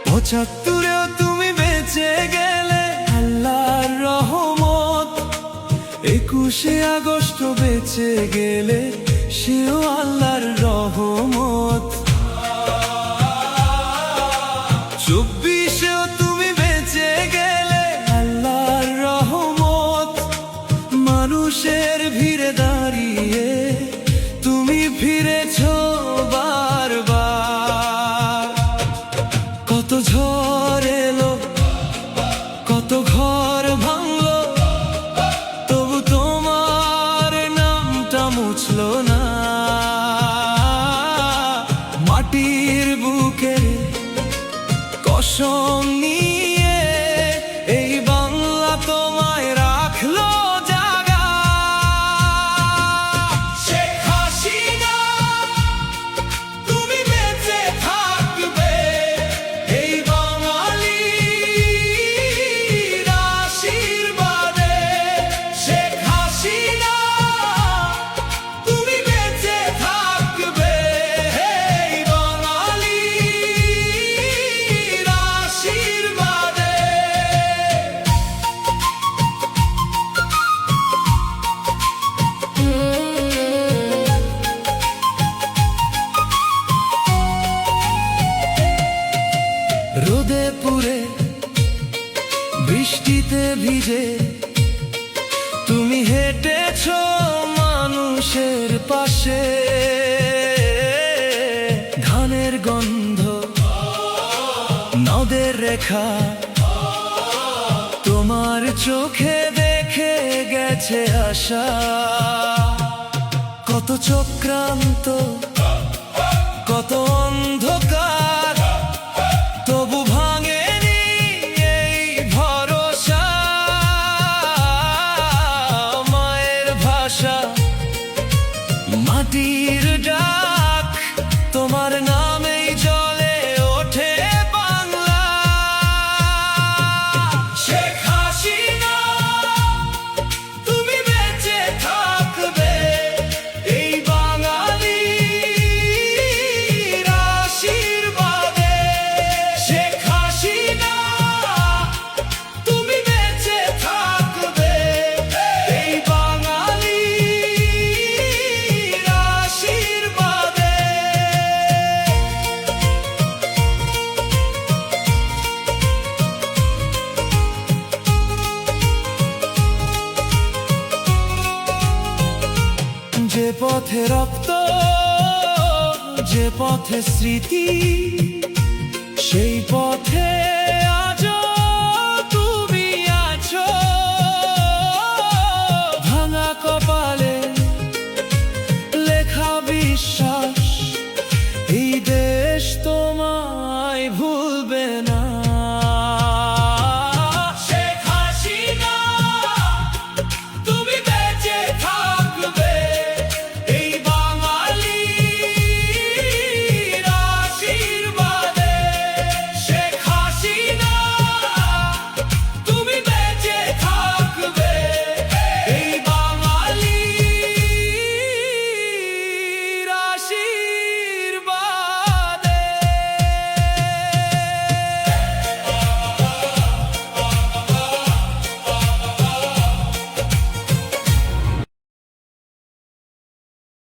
পঁচাত্তরেও তুমি বেঁচে গেলে আল্লাহর রহমত, 21শে আগস্ট বেঁচে গেলে সেও আল্লাহর রহমত, 24এও তুমি বেঁচে গেলে আল্লাহর রহমত, মানুষের ভিড়ে দাঁড়িয়ে তুমি ফিরেছো বারবার। কত ঝড় এলো, কত ঘর ভাঙলো, তবু তোমার নামটা মুছলো না। মাটির বুকে কসম নিয়ে এই বাংলা তোমায় রাখলো জাগা। শেখ হাসিনা তুমি বেঁচে থাকবে, এই বাঙালির আশীর্বাদে। শেখ হাসিনা তুমি বেঁচে থাকবে, এই বাঙালির আশীর্বাদে। রোদে পুড়ে বৃষ্টিতে ভিজে তুমি হেঁটেছো মানুষের পাশে। ধানের গন্ধ, নদের রেখা তোমার চোখে দেখে গেছে আশা। কত চক্রান্ত, কত অন্ধকার, তবু ভাঙেনি এই ভরসা। মায়ের ভাষা, মাটির ডাক, তোমার নামেই চলে ওঠে বাংলা। শেখ হাসিনা তুমি বেঁচে থাকবে, এই বাঙালির আশীর্বাদে। শেখ হাসিনা তুমি বেঁচে থাকবে, এই বাঙালির আশীর্বাদে। যে পথে রক্ত, যে পথে স্মৃতি, সেই পথে আজও তুমি আছো। ভাঙা কপালে লেখা বিশ্বাস